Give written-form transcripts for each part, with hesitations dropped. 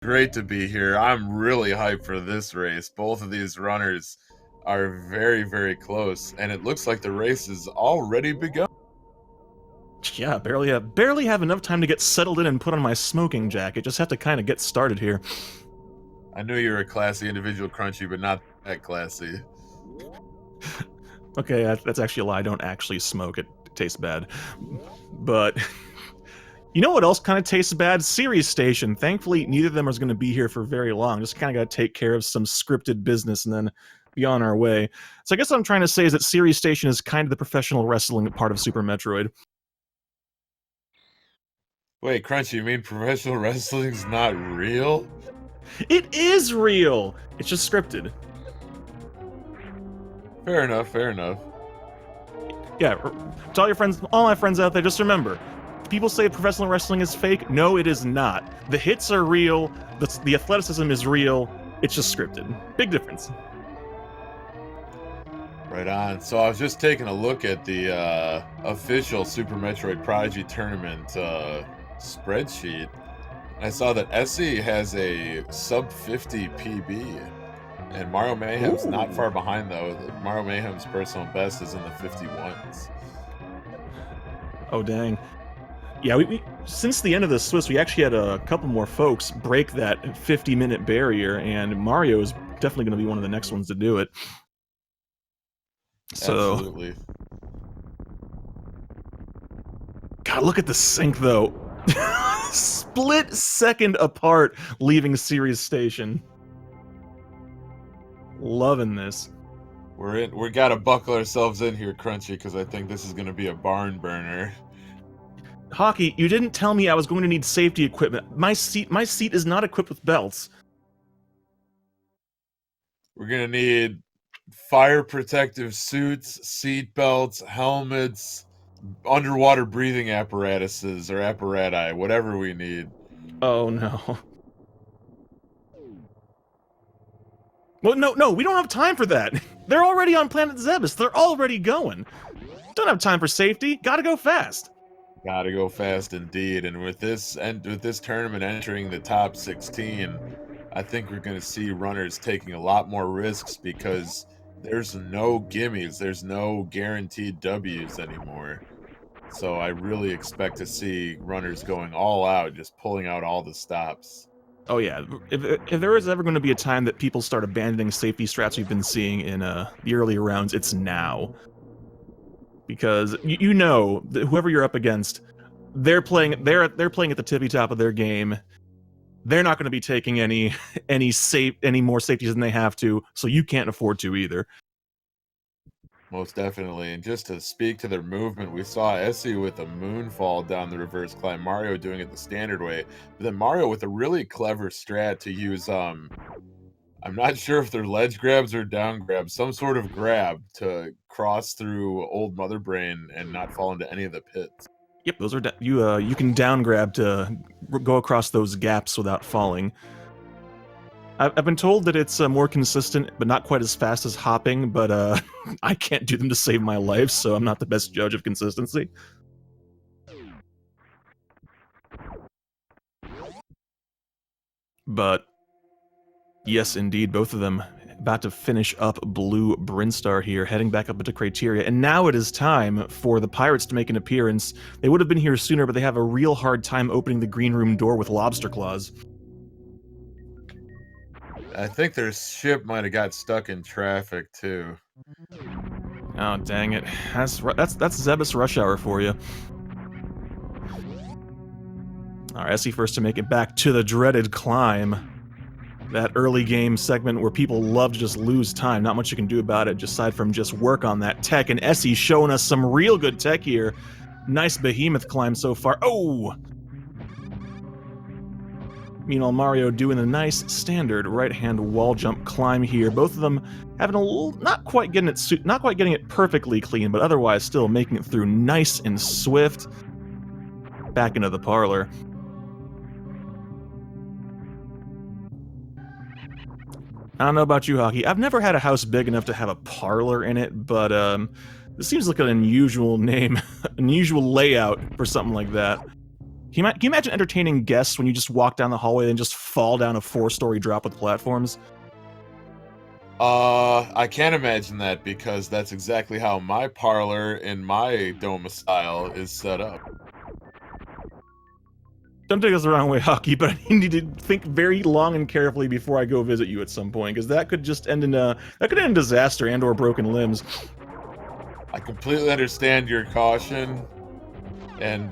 great to be here. I'm really hyped for this race. Both of these runners are very, very close, and it looks like the race has already begun. Yeah, barely have enough time to get settled in and put on my smoking jacket. Just have to kind of get started here. I knew you were a classy individual, Crunchy, but not that classy. Okay, that's actually a lie. I don't actually smoke. It tastes bad. But you know what else kind of tastes bad? Series Station. Thankfully, neither of them is going to be here for very long. Just kind of got to take care of some scripted business and then be on our way. So I guess what I'm trying to say is that Series Station is kind of the professional wrestling part of Super Metroid. Wait, Crunchy, you mean professional wrestling's not real? It is real! It's just scripted. Fair enough, fair enough. Yeah, to all your friends, all my friends out there, just remember, people say professional wrestling is fake. No, it is not. The hits are real. The athleticism is real. It's just scripted. Big difference. Right on. So I was just taking a look at the official Super Metroid Prodigy tournament spreadsheet. I saw that Aessy has a sub 50 PB, and MarioMayhem's not far behind though. MarioMayhem's personal best is in the 51s. Oh dang. Yeah, we since the end of the Swiss, we actually had a couple more folks break that 50-minute barrier, and Mario is definitely going to be one of the next ones to do it. So, absolutely. God, look at the sync though. Split second apart leaving Series Station. Loving this. We gotta buckle ourselves in here, Crunchy, because I think this is gonna be a barn burner. Hockey, you didn't tell me I was going to need safety equipment. My seat is not equipped with belts. We're gonna need fire protective suits, seat belts, helmets, underwater breathing apparatuses or apparati, whatever we need. Oh no. Well, no, we don't have time for that. They're already on Planet Zebes. They're already going. Don't have time for safety. Gotta go fast. Gotta go fast indeed. And with this tournament entering the top 16, I think we're gonna see runners taking a lot more risks because there's no gimmies, there's no guaranteed W's anymore. So I really expect to see runners going all out, just pulling out all the stops. Oh yeah, if there is ever going to be a time that people start abandoning safety strats we've been seeing in the earlier rounds, it's now. Because you know that whoever you're up against, they're playing at the tippy top of their game. They're not going to be taking any more safeties than they have to, so you can't afford to either. Most definitely. And just to speak to their movement, we saw Aessy with a moonfall down the reverse climb, Mario doing it the standard way, but then Mario with a really clever strat to use, I'm not sure if they're ledge grabs or down grabs, some sort of grab to cross through Old Mother Brain and not fall into any of the pits. Yep, those are you can down grab to go across those gaps without falling. I've been told that it's more consistent, but not quite as fast as hopping, but I can't do them to save my life, so I'm not the best judge of consistency. But, yes, indeed, both of them about to finish up Blue Brinstar here, heading back up into Criteria, and now it is time for the Pirates to make an appearance. They would have been here sooner, but they have a real hard time opening the green room door with lobster claws. I think their ship might have got stuck in traffic too. Oh dang it! That's Zebes rush hour for you. All right, Aessy first to make it back to the dreaded climb. That early game segment where people love to just lose time. Not much you can do about it, aside from just work on that tech. And Aessy showing us some real good tech here. Nice behemoth climb so far. Oh! Meanwhile, Mario doing a nice standard right-hand wall jump climb here. Both of them having a little, not quite getting it perfectly clean, but otherwise still making it through nice and swift. Back into the parlor. I don't know about you, Hockey. I've never had a house big enough to have a parlor in it, but this seems like an unusual name, unusual layout for something like that. Can you imagine entertaining guests when you just walk down the hallway and just fall down a 4-story drop with platforms? I can't imagine that because that's exactly how my parlor in my domicile is set up. Don't take us the wrong way, Hockey, but I need to think very long and carefully before I go visit you at some point, because that could just end in disaster and/or broken limbs. I completely understand your caution, and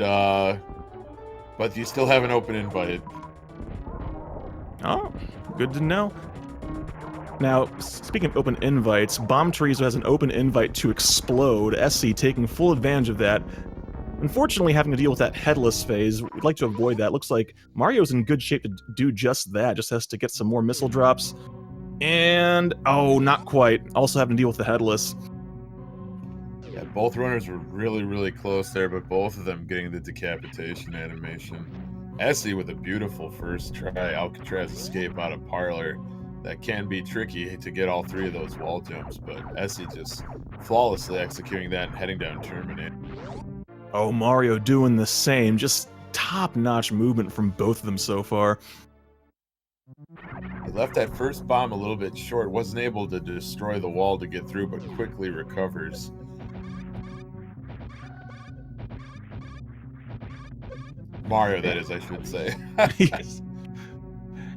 but you still have an open invite. Oh, good to know. Now, speaking of open invites, Bomb Chorizo has an open invite to explode, Aessy taking full advantage of that. Unfortunately, having to deal with that headless phase, we'd like to avoid that. Looks like Mario's in good shape to do just that, just has to get some more missile drops. And, oh, not quite. Also having to deal with the headless. Yeah, both runners were really, really close there, but both of them getting the decapitation animation. Aessy with a beautiful first try, Alcatraz escape out of parlor. That can be tricky to get all three of those wall jumps, but Aessy just flawlessly executing that and heading down Terminate. Oh, Mario doing the same. Just top-notch movement from both of them so far. He left that first bomb a little bit short, wasn't able to destroy the wall to get through, but quickly recovers. Mario, that is, I should say. Yes.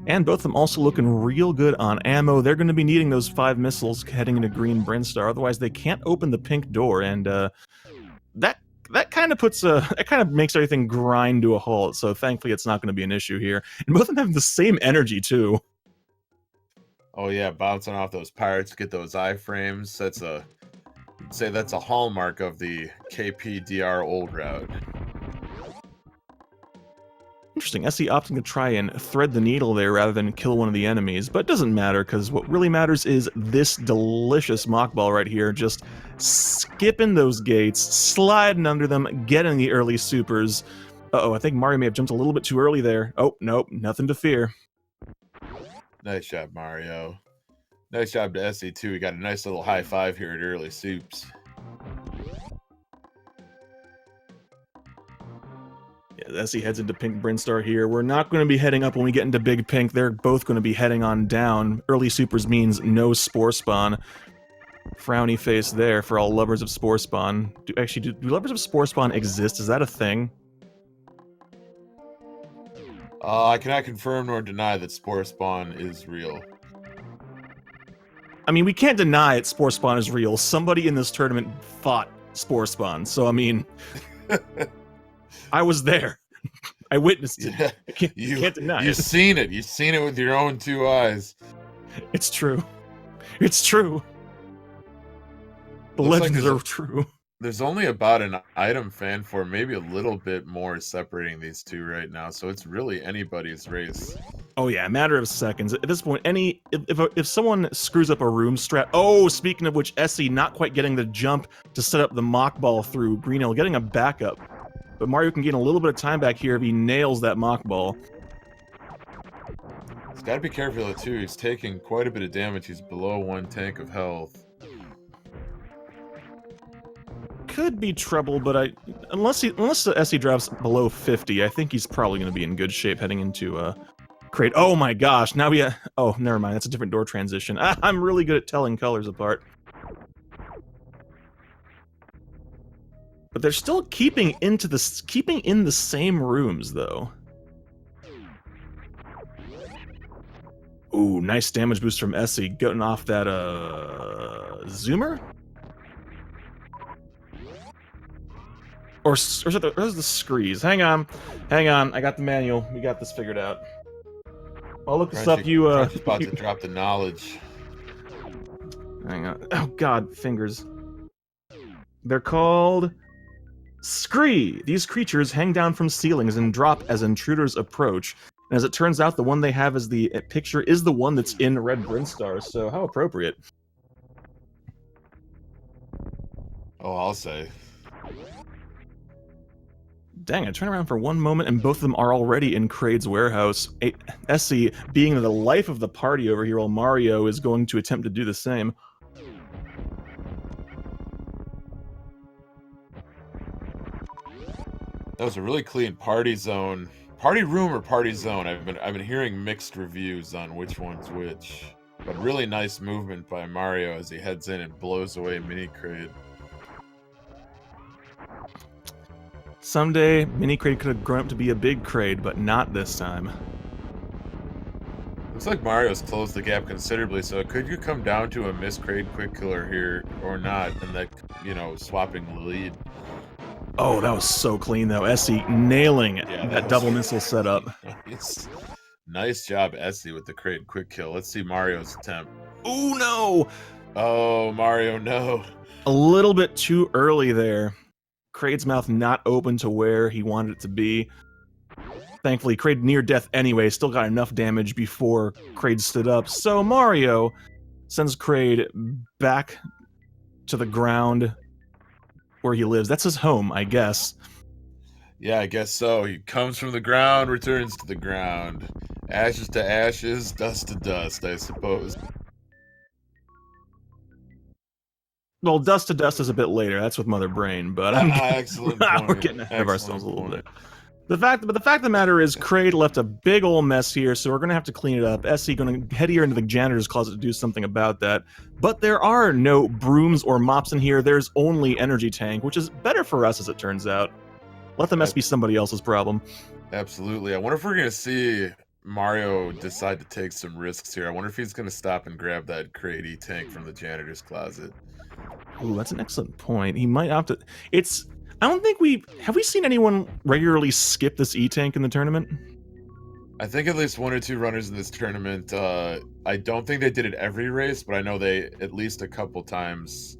And both of them also looking real good on ammo. They're going to be needing those 5 missiles heading into Green Brinstar, otherwise they can't open the pink door, and that kind of makes everything grind to a halt, so thankfully it's not going to be an issue here. And both of them have the same energy, too. Oh yeah, bouncing off those pirates, get those iframes. That's a hallmark of the KPDR old route. Interesting, Aessy opting to try and thread the needle there rather than kill one of the enemies, but it doesn't matter, because what really matters is this delicious mock ball right here, just skipping those gates, sliding under them, getting the early supers. Uh-oh, I think Mario may have jumped a little bit too early there. Oh, nope, nothing to fear. Nice job, Mario. Nice job to Aessy, too. We got a nice little high five here at early soups. Yeah, Aessy heads into Pink Brinstar here. We're not going to be heading up when we get into Big Pink. They're both going to be heading on down. Early supers means no Spore Spawn. Frowny face there for all lovers of Spore Spawn. Do lovers of Spore Spawn exist? Is that a thing? I cannot confirm nor deny that Spore Spawn is real. I mean, we can't deny it. Spore Spawn is real. Somebody in this tournament fought Spore Spawn, so I mean, I was there. I witnessed it. Yeah, I can't deny it. You've seen it. You've seen it with your own 2 eyes. It's true. It's true. The Looks legends like are true. There's only about an item fan for maybe a little bit more separating these two right now, so it's really anybody's race. Oh yeah, a matter of seconds. At this point, if someone screws up a room strat. Oh, speaking of which, Aessy not quite getting the jump to set up the mock ball through Green Hill, getting a backup. But Mario can gain a little bit of time back here if he nails that mock ball. He's got to be careful though too. He's taking quite a bit of damage. He's below 1 tank of health. Could be trouble, but unless Aessy drops below 50, I think he's probably going to be in good shape heading into crate. Oh my gosh! Now we oh, never mind. That's a different door transition. I'm really good at telling colors apart. But they're still keeping in the same rooms though. Ooh, nice damage boost from Aessy, getting off that zoomer. Or is it the screes? Hang on, I got the manual. We got this figured out. I'll look this up. You about to drop the knowledge. Hang on. Oh God, fingers. They're called Scree. These creatures hang down from ceilings and drop as intruders approach. And as it turns out, the one they have as the picture is the one that's in Red Brinstar. So how appropriate. Oh, I'll say. Dang, I turn around for one moment and both of them are already in Kraid's warehouse. Aessy being the life of the party over here while Mario is going to attempt to do the same. That was a really clean party zone. Party room or party zone? I've been hearing mixed reviews on which one's which. But really nice movement by Mario as he heads in and blows away Mini Kraid. Someday, Mini Kraid could have grown up to be a big Kraid, but not this time. Looks like Mario's closed the gap considerably, so could you come down to a Miss Kraid quick killer here or not, and that, swapping the lead. Oh, that was so clean, though. Aessy nailing it. Yeah, that double missile setup. Nice job, Aessy, with the Kraid quick kill. Let's see Mario's attempt. Oh, no! Oh, Mario, no. A little bit too early there. Kraid's mouth not open to where he wanted it to be. Thankfully, Kraid near death anyway, still got enough damage before Kraid stood up. So Mario sends Kraid back to the ground where he lives. That's his home, I guess. Yeah, I guess so. He comes from the ground, returns to the ground. Ashes to ashes, dust to dust, I suppose. Well, dust to dust is a bit later. That's with Mother Brain, but we're getting ahead of ourselves a little bit. The fact of the matter is, Kraid left a big old mess here, so we're going to have to clean it up. Aessy going to head here into the janitor's closet to do something about that. But there are no brooms or mops in here. There's only energy tank, which is better for us, as it turns out. Let the mess be somebody else's problem. Absolutely. I wonder if we're going to see Mario decide to take some risks here. I wonder if he's going to stop and grab that Kraid E-tank from the janitor's closet. Ooh, that's an excellent point. He might opt to... I don't think have we seen anyone regularly skip this E-tank in the tournament? I think at least one or two runners in this tournament. I don't think they did it every race, but I know they, at least a couple times,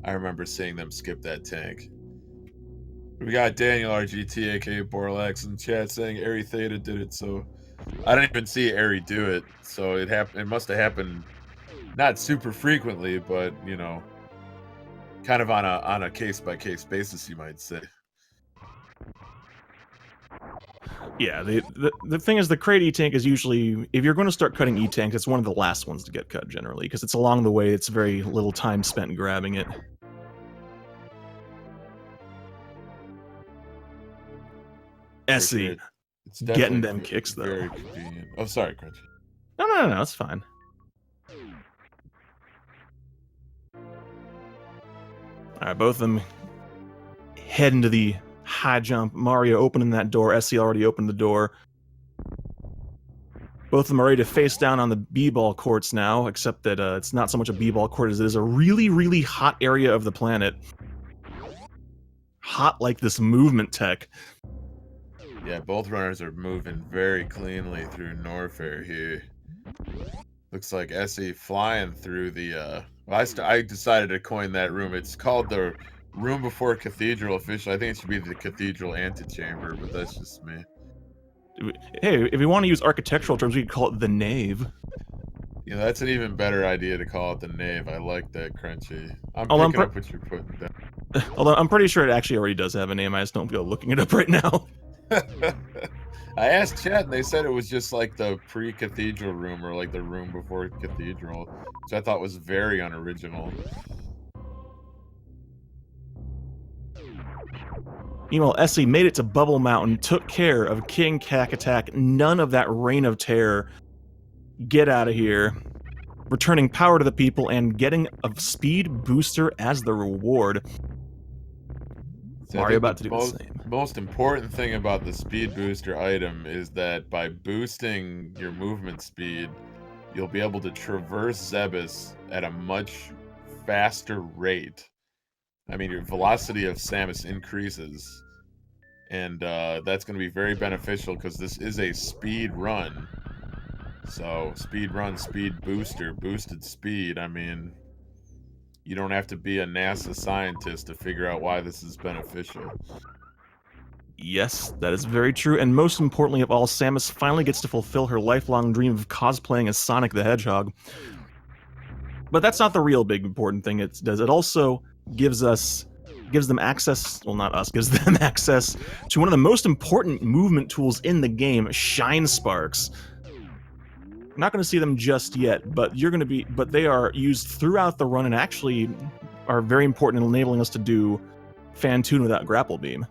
I remember seeing them skip that tank. We got Daniel RGT, aka Borlax, in chat saying Ari Theta did it, so I didn't even see Ari do it, so it must have happened not super frequently, but, kind of on a case-by-case basis, you might say. Yeah, the thing is, the Kraid E-tank is usually, if you're going to start cutting E-tanks, it's one of the last ones to get cut, generally, because it's along the way, it's very little time spent grabbing it. Aessy, getting them kicks, though. Very convenient. Oh, sorry, Crunchy. No, it's fine. Alright, both of them head into the high jump. Mario opening that door. Aessy already opened the door. Both of them are ready to face down on the b-ball courts now, except that it's not so much a b-ball court as it is a really, really hot area of the planet. Hot like this movement tech. Yeah, both runners are moving very cleanly through Norfair here. Looks like Aessy flying through the... I decided to coin that room. It's called the room before Cathedral officially. I think it should be the Cathedral Antechamber, but that's just me. Hey, if we want to use architectural terms, we could call it the Nave. Yeah, that's an even better idea to call it the Nave. I like that, Crunchy. I'm picking up what you're putting down. Although I'm pretty sure it actually already does have a name. I just don't feel looking it up right now. I asked chat and they said it was just like the pre-cathedral room or like the room before cathedral, which I thought was very unoriginal. Meanwhile, Aessy made it to Bubble Mountain, took care of King Cack Attack, none of that Reign of Terror. Get out of here. Returning power to the people and getting a speed booster as the reward. So Mario about to do the same. Most important thing about the speed booster item is that by boosting your movement speed, you'll be able to traverse Zebus at a much faster rate. I mean, your velocity of Samus increases, and that's going to be very beneficial because this is a speed run. So, speed run, speed booster, boosted speed, I mean... You don't have to be a NASA scientist to figure out why this is beneficial. Yes, that is very true, and most importantly of all, Samus finally gets to fulfill her lifelong dream of cosplaying as Sonic the Hedgehog. But that's not the real big important thing it does. It also gives them access, well not us, gives them access to one of the most important movement tools in the game, Shine Sparks. We're not going to see them just yet, but they are used throughout the run and actually are very important in enabling us to do Fan Tune without Grapple Beam.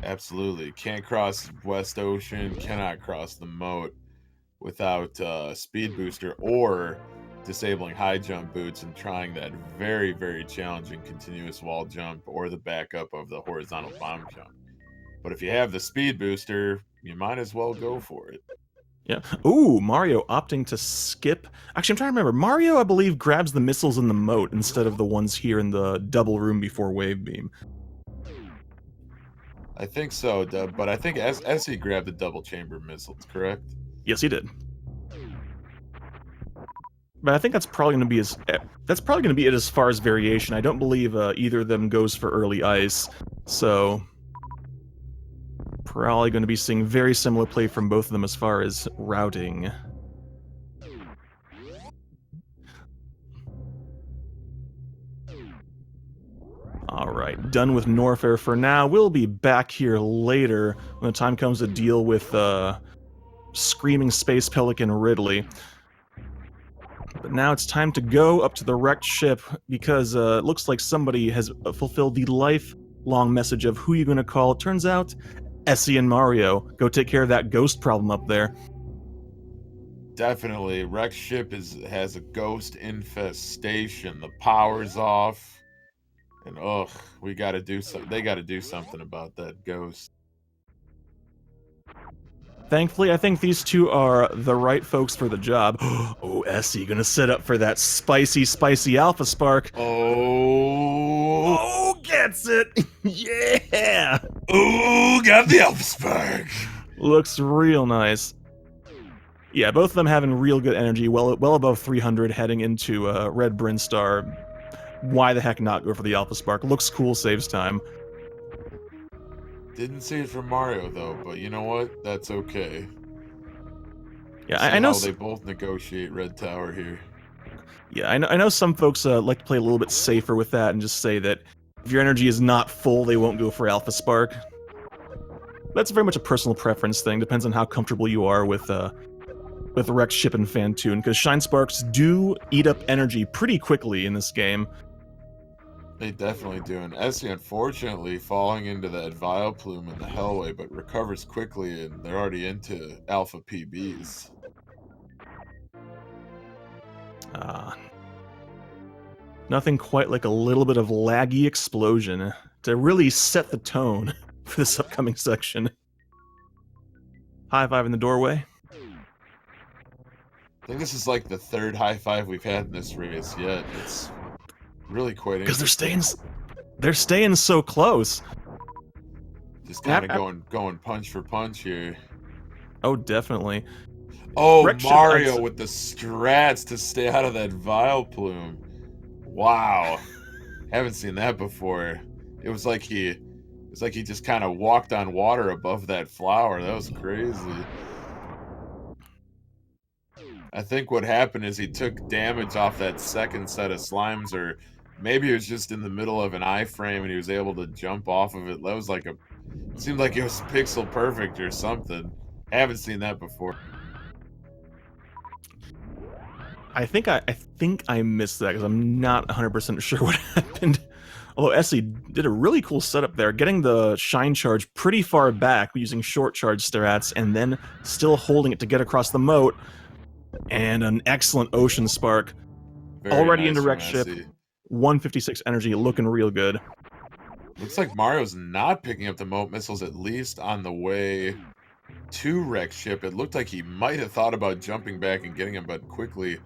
Absolutely. Can't cross West Ocean, cannot cross the moat without speed booster or disabling high jump boots and trying that very, very challenging continuous wall jump or the backup of the horizontal bomb jump. But if you have the speed booster, you might as well go for it. Yeah. Ooh, Mario opting to skip. Actually, I'm trying to remember. Mario, I believe, grabs the missiles in the moat instead of the ones here in the double room before Wave Beam. I think so, but I think Aessy grabbed the double chamber missiles, correct? Yes, he did. But I think that's probably going to be it as far as variation. I don't believe either of them goes for early ice, so probably going to be seeing very similar play from both of them as far as routing. Alright, done with Norfair for now. We'll be back here later when the time comes to deal with Screaming Space Pelican Ridley. But now it's time to go up to the wrecked ship because it looks like somebody has fulfilled the lifelong message of who you're going to call. It turns out, Aessy and Mario. Go take care of that ghost problem up there. Definitely. Wrecked ship has a ghost infestation. The power's off. And ugh, we gotta do something. They gotta do something about that ghost. Thankfully, I think these two are the right folks for the job. Oh, Aessy, gonna set up for that spicy, spicy Alpha Spark. Oh, Oh, gets it! Yeah! oh, got the Alpha Spark. Looks real nice. Yeah, both of them having real good energy, well above 300 heading into Red Brinstar. Why the heck not go for the Alpha Spark? Looks cool, saves time. Didn't see it from Mario though, but you know what? That's okay. Yeah, See I know. how they both negotiate Red Tower here. Yeah, I know some folks like to play a little bit safer with that and just say that if your energy is not full, they won't go for Alpha Spark. That's very much a personal preference thing. Depends on how comfortable you are with Wrecked Ship and Fantoon, because Shine Sparks do eat up energy pretty quickly in this game. They definitely do. And Aessy, unfortunately, falling into that Vile Plume in the Hellway, but recovers quickly, and they're already into Alpha PBs. Nothing quite like a little bit of laggy explosion to really set the tone for this upcoming section. High five in the doorway. I think this is like the third high five we've had in this race yet. It's really quite because interesting. they're staying so close. Just kind of going punch for punch here. Oh, definitely. Oh, Mario with the strats to stay out of that Vile Plume. Wow. Haven't seen that before. It was like he just kind of walked on water above that flower. That was crazy. I think what happened is he took damage off that second set of slimes, or maybe it was just in the middle of an iframe and he was able to jump off of it. That was like it seemed like it was pixel perfect or something. I haven't seen that before. I think I missed that because I'm not 100% sure what happened. Although Aessy did a really cool setup there, getting the Shine Charge pretty far back using short charge strats, and then still holding it to get across the moat, and an excellent Ocean Spark. Very already nice into Wrecked Ship, 156 energy, looking real good. Looks like Mario's not picking up the moat missiles, at least on the way to Wrecked Ship. It looked like he might have thought about jumping back and getting him, but quickly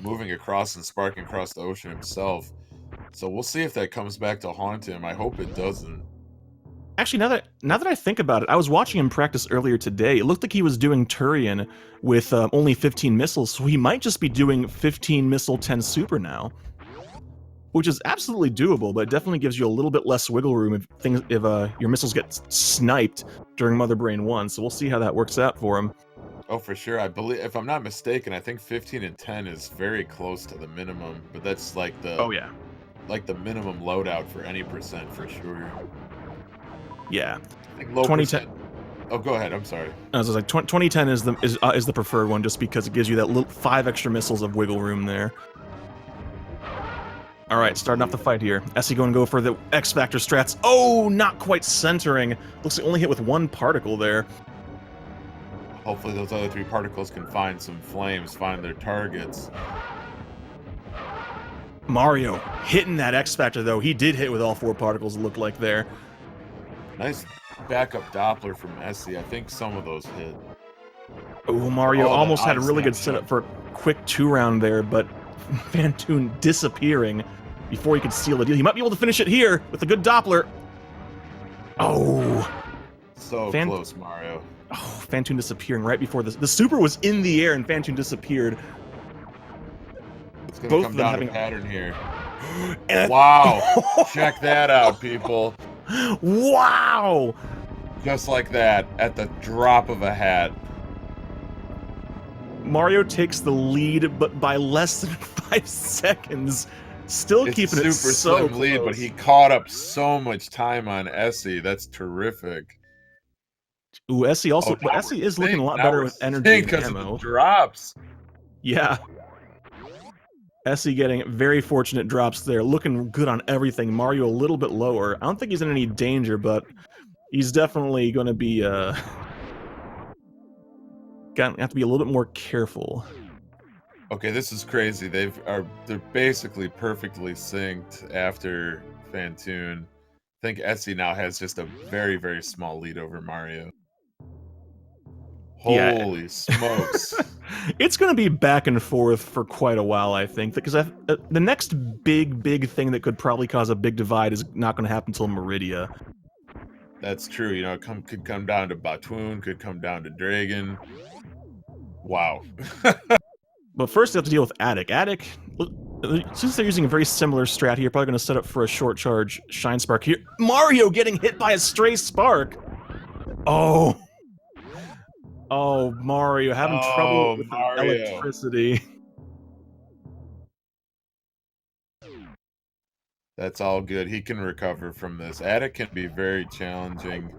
moving across and sparking across the ocean himself. So we'll see if that comes back to haunt him. I hope it doesn't. Actually, now that I think about it, I was watching him practice earlier today. It looked like he was doing Turian with only 15 missiles, so he might just be doing 15 missile 10 super now, which is absolutely doable. But it definitely gives you a little bit less wiggle room if your missiles get sniped during Mother Brain 1. So we'll see how that works out for him. Oh, for sure. I believe, if I'm not mistaken, I think 15 and 10 is very close to the minimum, but that's like the like the minimum loadout for any percent for sure. Yeah, I think low 2010. Oh, go ahead. I'm sorry. I was like 2010 is the preferred one, just because it gives you that little 5 extra missiles of wiggle room there. All right, starting off the fight here. Aessy going to go for the X Factor strats. Oh, not quite centering. Looks like only hit with one particle there. Hopefully those other 3 particles can find some flames, find their targets. Mario hitting that X Factor, though. He did hit with all 4 particles, it looked like there. Nice backup Doppler from Aessy. I think some of those hit. Oh, Mario Oh, almost that had a really good snapshot. setup for a quick 2-round there, but Phantoon disappearing before he could seal the deal. He might be able to finish it here with a good Doppler. Oh. So close, Mario. Oh, Phantoon disappearing right before this. The super was in the air and Phantoon disappeared. It's going to Both come of them down having to pattern here. And Wow. Check that out, people. Wow. Just like that, at the drop of a hat. Mario takes the lead, but by less than 5 seconds. Still keeping it super so slim close. lead, but he caught up so much time on Aessy. That's terrific. Ooh, Aessy also, Oh, but now Aessy we're is looking a lot now better we're with energy and because of the ammo. drops. Yeah. Aessy getting very fortunate drops there, looking good on everything. Mario a little bit lower. I don't think he's in any danger, but he's definitely going to be gonna have to be a little bit more careful. Okay, this is crazy. They're basically perfectly synced after Phantoon. I think Aessy now has just a very, very small lead over Mario. Yeah. Holy smokes. It's going to be back and forth for quite a while, I think, because the next big thing that could probably cause a big divide is not going to happen until Meridia. That's true. You know, it could come down to Batoon, could come down to Dragon. Wow. But first, they have to deal with Attic. Attic, since they're using a very similar strat here, probably going to set up for a short charge Shine Spark here. Mario getting hit by a stray spark! Oh! Oh, Mario, having trouble with the Mario. electricity. That's all good. He can recover from this. Attic can be very challenging.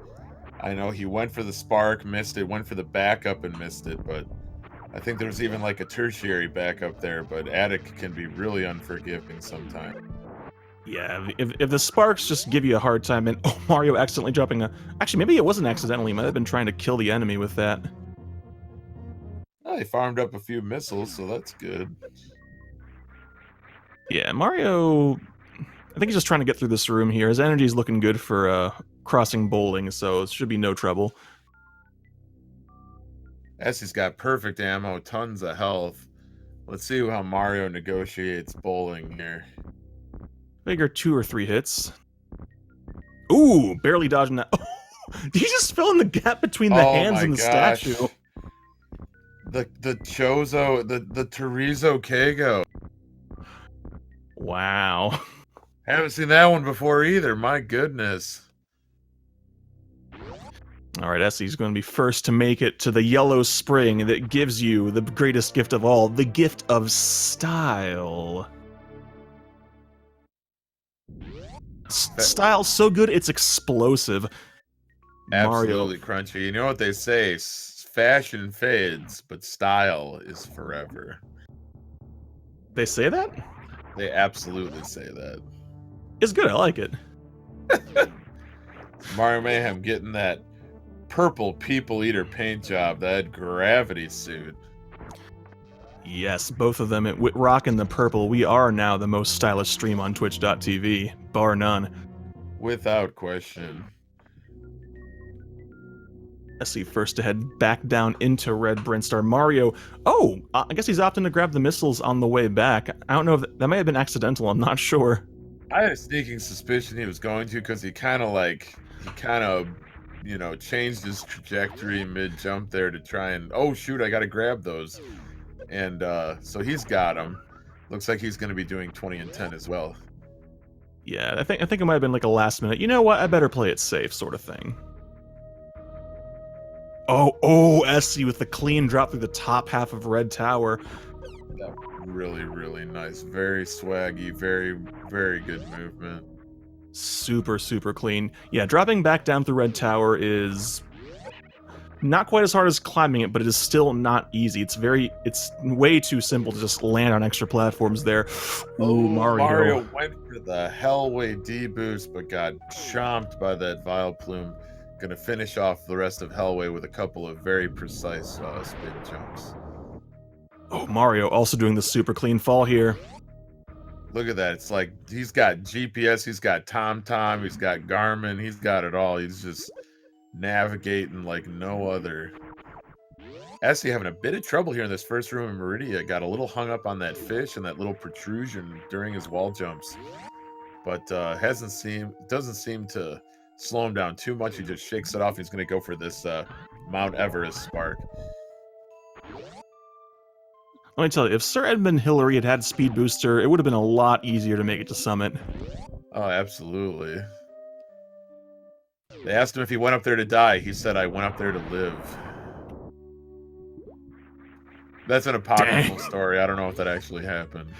I know he went for the spark, missed it, went for the backup and missed it, but I think there's even like a tertiary backup there, but Attic can be really unforgiving sometimes. Yeah, if the sparks just give you a hard time, and oh, Mario accidentally dropping a... Actually, maybe it wasn't accidentally. He might have been trying to kill the enemy with that. Oh, he farmed up a few missiles, so that's good. Yeah, Mario... I think he's just trying to get through this room here. His energy's looking good for crossing bowling, so it should be no trouble. Essie's got perfect ammo, tons of health. Let's see how Mario negotiates bowling here. Figure 2 or 3 hits. Ooh, barely dodging that. Oh, did he just fill in the gap between the hands and the statue? The Chozo, the Terizo Kago. Wow. Haven't seen that one before either. My goodness. All right, Essie's going to be first to make it to the yellow spring that gives you the greatest gift of all, the gift of style. Style so good, it's explosive. Absolutely Mario. crunchy. You know what they say? Fashion fades, but style is forever. They say that? They absolutely say that. It's good, I like it. MarioMayhem getting that purple People Eater paint job, that gravity suit. Yes, both of them rocking the purple. We are now the most stylish stream on Twitch.tv, bar none. Without question. Aessy first to head back down into Red Brinstar. Mario, oh, I guess he's opting to grab the missiles on the way back. I don't know if that may have been accidental, I'm not sure. I had a sneaking suspicion he was going to, because he kind of, you know, changed his trajectory mid-jump there to try and, oh shoot, I gotta grab those. And so he's got him. Looks like he's going to be doing 20 and 10 as well. Yeah, I think it might have been like a last minute, you know what, I better play it safe sort of thing. Oh, Aessy with the clean drop through the top half of Red Tower. That really, really nice. Very swaggy, very, very good movement. Super clean. Yeah, dropping back down through Red Tower is... Not quite as hard as climbing it, but it is still not easy. It's way too simple to just land on extra platforms there. Ooh, Oh, Mario. Mario went for the Hellway D boost, but got chomped by that Vile Plume. Gonna finish off the rest of Hellway with a couple of very precise spin jumps. Oh, Mario also doing the super clean fall here. Look at that. It's like he's got GPS, he's got TomTom, he's got Garmin, he's got it all. He's just navigating like no other. Aessy having a bit of trouble here in this first room in Meridia. Got a little hung up on that fish and that little protrusion during his wall jumps. But doesn't seem to slow him down too much. He just shakes it off. He's going to go for this Mount Everest spark. Let me tell you, if Sir Edmund Hillary had had Speed Booster, it would have been a lot easier to make it to Summit. Oh, absolutely. They asked him if he went up there to die. He said, "I went up there to live." That's an apocryphal story. I don't know if that actually happened.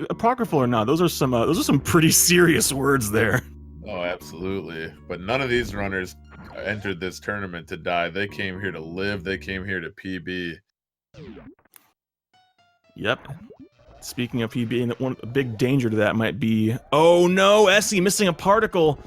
Apocryphal or not, those are some pretty serious words there. Oh, absolutely. But none of these runners entered this tournament to die. They came here to live. They came here to PB. Yep. Speaking of PB, a big danger to that might be... Oh no, Aessy missing a particle!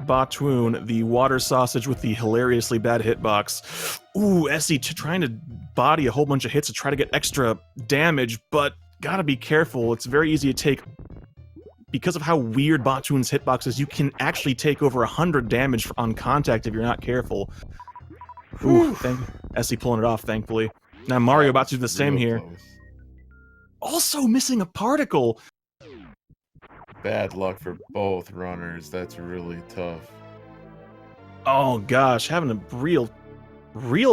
Batoon, the water sausage with the hilariously bad hitbox. Ooh, Aessy trying to body a whole bunch of hits to try to get extra damage, but gotta be careful. It's very easy to take... Because of how weird Batoon's hitbox is, you can actually take over 100 damage on contact if you're not careful. Ooh, Aessy pulling it off, thankfully. Now Mario about to do the same here. Close. Also missing a particle! Bad luck for both runners. That's really tough. Oh gosh, having a real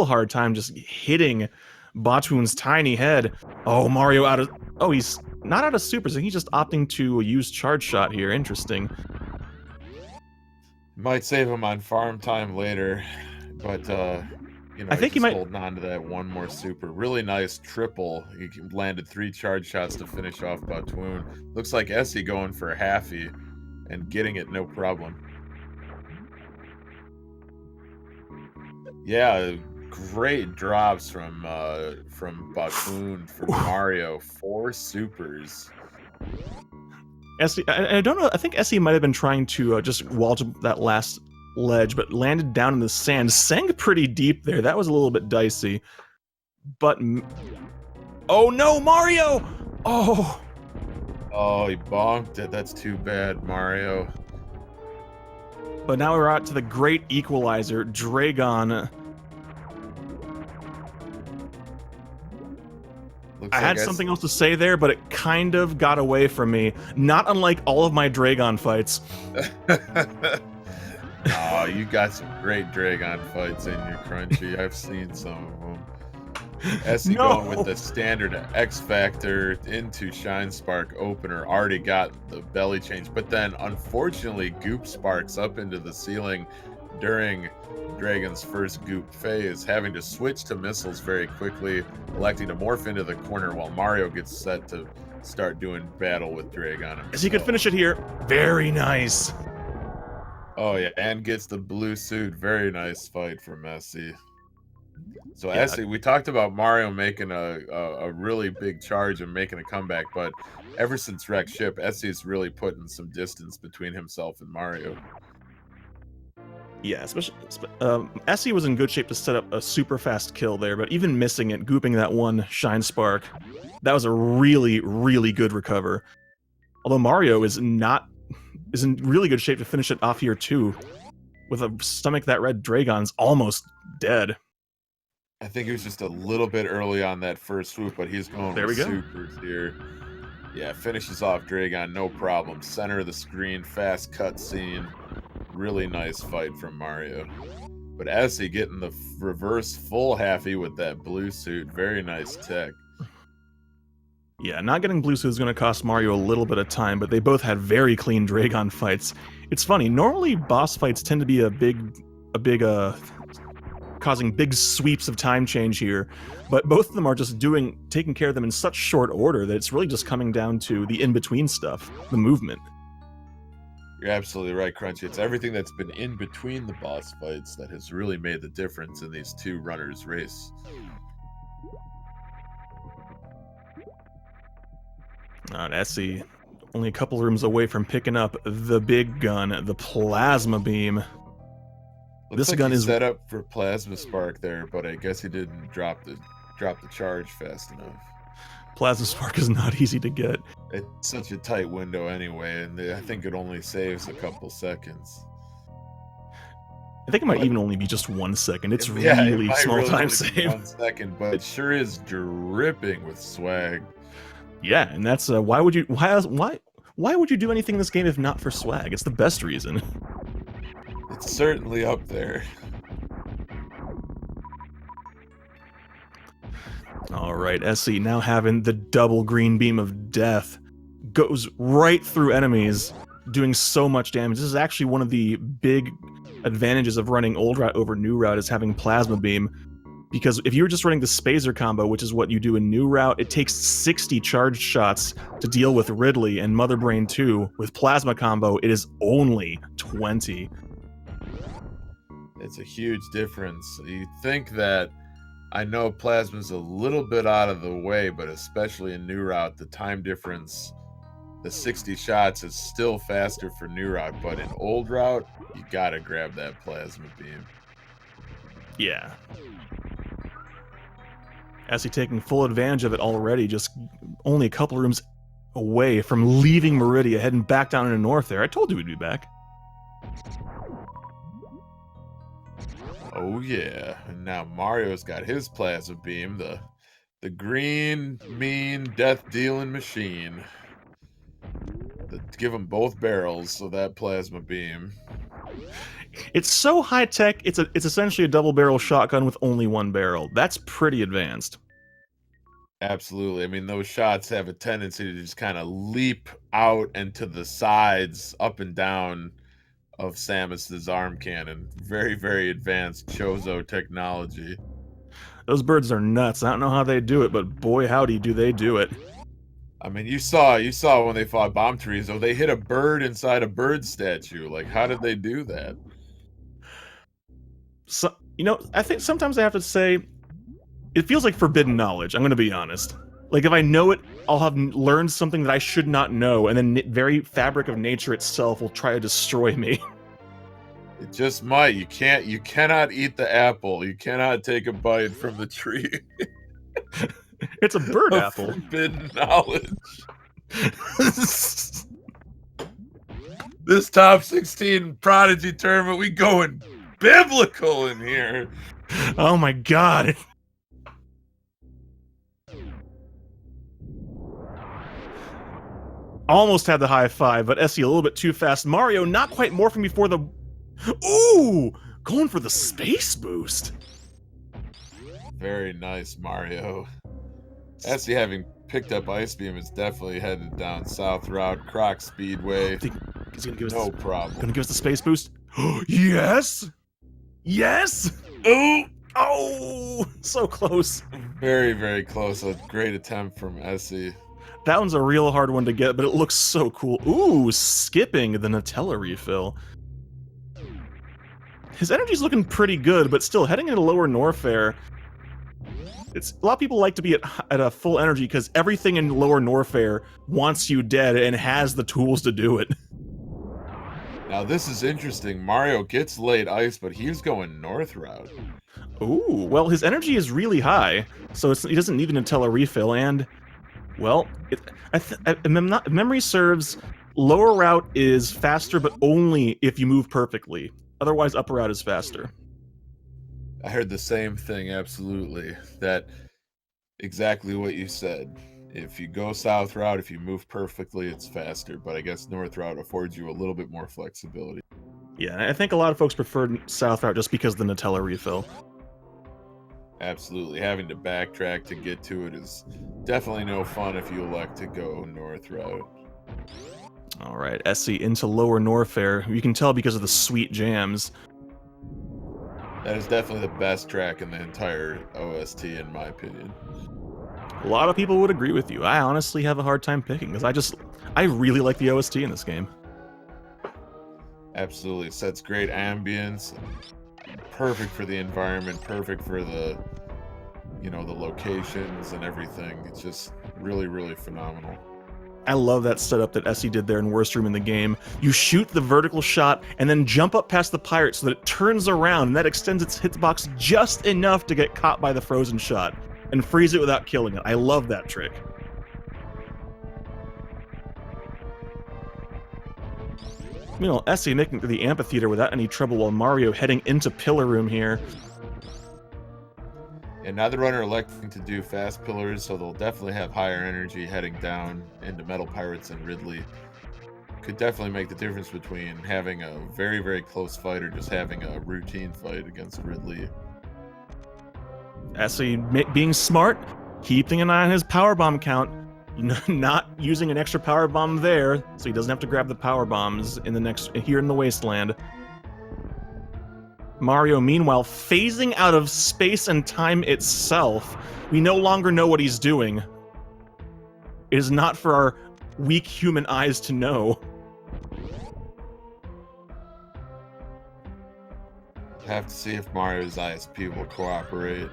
hard time just hitting Batoon's tiny head. Oh, Mario out of... Oh, he's not out of supers, he's just opting to use charge shot here. Interesting. Might save him on farm time later, but you know, I think he he's might holding on to that one more super. Really nice triple. He landed 3 charge shots to finish off Batoon. Looks like Aessy going for a halfie and getting it no problem. Yeah, great drops from Batoon for Mario. 4 supers. Aessy, I don't know, I think Aessy might have been trying to just wall jump that last ledge, but landed down in the sand. Sank pretty deep there. That was a little bit dicey. But... Oh no, Mario! Oh! Oh, he bonked it. That's too bad, Mario. But now we're out to the great equalizer, Dragon. I had something else to say there, but it kind of got away from me. Not unlike all of my Dragon fights. Oh, you got some great Dragon fights in your Crunchy. I've seen some of them. Aessy going with the standard X Factor into Shine Spark opener. Already got the belly change, but then unfortunately Goop sparks up into the ceiling during Dragon's first Goop phase, having to switch to missiles very quickly, electing to morph into the corner while Mario gets set to start doing battle with Dragon himself. As he could finish it here. Very nice. Oh yeah, and gets the blue suit. Very nice fight from Aessy. So yeah. Aessy, we talked about Mario making a really big charge and making a comeback, but ever since Wreck Ship, Essy's really putting some distance between himself and Mario. Yeah, especially Aessy was in good shape to set up a super fast kill there, but even missing it, gooping that one Shine Spark, that was a really, really good recover. Although Mario is in really good shape to finish it off here too. With a stomach that red, Dragon's almost dead. I think he was just a little bit early on that first swoop, but he's going with supers here. Yeah, finishes off Dragon, no problem. Center of the screen, fast cutscene. Really nice fight from Mario. But Aessy getting the reverse full halfie with that blue suit. Very nice tech. Yeah, not getting blue suit is going to cost Mario a little bit of time, but they both had very clean Dragon fights. It's funny, normally boss fights tend to be causing big sweeps of time change here, but both of them are just taking care of them in such short order that it's really just coming down to the in-between stuff, the movement. You're absolutely right, Crunchy. It's everything that's been in between the boss fights that has really made the difference in these two runners' race. Aessy, only a couple rooms away from picking up the big gun, the plasma beam. Looks This like gun he is set up for Plasma Spark there, but I guess he didn't drop the charge fast enough. Plasma Spark is not easy to get. It's such a tight window anyway, and I think it only saves a couple seconds. I think it might even only be just 1 second. It's Yeah, it really might small really time only be save. 1 second, but it sure is dripping with swag. Yeah, and that's why would you do anything in this game if not for swag? It's the best reason. It's certainly up there. All right, Aessy now having the double green beam of death goes right through enemies, doing so much damage. This is actually one of the big advantages of running old route over new route, is having plasma beam. Because if you were just running the Spazer combo, which is what you do in new route, it takes 60 charged shots to deal with Ridley and Mother Brain 2. With plasma combo, it is only 20. It's a huge difference. You think that, I know Plasma's a little bit out of the way, but especially in new route, the time difference, the 60 shots is still faster for new route, but in old route, you gotta grab that plasma beam. Yeah. Aessy taking full advantage of it already, just only a couple rooms away from leaving Meridia, heading back down into North there. I told you we'd be back. Oh yeah, and now Mario's got his plasma beam, the green, mean, death-dealing machine. Give them both barrels of that plasma beam. It's so high-tech, it's essentially a double-barrel shotgun with only one barrel. That's pretty advanced. Absolutely. I mean, those shots have a tendency to just kind of leap out and to the sides, up and down of Samus's arm cannon. Very, very advanced Chozo technology. Those birds are nuts. I don't know how they do it, but boy howdy do they do it. I mean, you saw when they fought Bomb Trees, though, they hit a bird inside a bird statue. Like, how did they do that? So, I think sometimes I have to say, it feels like forbidden knowledge, I'm gonna be honest. Like, if I know it, I'll have learned something that I should not know, and then the very fabric of nature itself will try to destroy me. It just might. You cannot eat the apple. You cannot take a bite from the tree. It's a bird apple. Forbidden knowledge. This top 16 Prodigy tournament, we going biblical in here. Oh my god. Almost had the high five, but Aessy a little bit too fast. Mario not quite morphing before the... Ooh! Going for the space boost. Very nice, Mario. Aessy, having picked up Ice Beam, is definitely headed down South Route, Croc Speedway. I think he's gonna give us No problem. Gonna give us the space boost. Yes! Yes! Oh! Oh! So close. Very, very close. A great attempt from Aessy. That one's a real hard one to get, but it looks so cool. Ooh, skipping the Nutella refill. His energy's looking pretty good, but still, heading into lower Norfair, a lot of people like to be at a full energy because everything in lower Norfair wants you dead and has the tools to do it. Now this is interesting. Mario gets late ice, but he's going north route. Ooh, well, his energy is really high, so he doesn't need the Nutella refill, and, well, if memory serves, lower route is faster, but only if you move perfectly. Otherwise, upper route is faster. I heard the same thing, absolutely. That exactly what you said. If you go south route, if you move perfectly, it's faster. But I guess north route affords you a little bit more flexibility. Yeah, I think a lot of folks prefer south route just because of the Nutella refill. Absolutely. Having to backtrack to get to it is definitely no fun if you elect to go north route. Alright, Aessy into lower Norfair. You can tell because of the sweet jams. That is definitely the best track in the entire OST, in my opinion. A lot of people would agree with you. I honestly have a hard time picking, because I really like the OST in this game. Absolutely. Sets great ambience. Perfect for the environment, perfect for the, the locations and everything. It's just really, really phenomenal. I love that setup that Aessy did there in Worst Room in the game. You shoot the vertical shot and then jump up past the pirate so that it turns around, and that extends its hitbox just enough to get caught by the frozen shot and freeze it without killing it. I love that trick. Meanwhile, Aessy making it to the amphitheater without any trouble, while Mario heading into Pillar Room here. And neither runner electing to do fast pillars, so they'll definitely have higher energy heading down into Metal Pirates and Ridley. Could definitely make the difference between having a very, very close fight or just having a routine fight against Ridley. Aessy being smart, keeping an eye on his power bomb count, not using an extra power bomb there, so he doesn't have to grab the power bombs here in the Wasteland. Mario, meanwhile, phasing out of space and time itself. We no longer know what he's doing. It is not for our weak human eyes to know. Have to see if Mario's ISP will cooperate.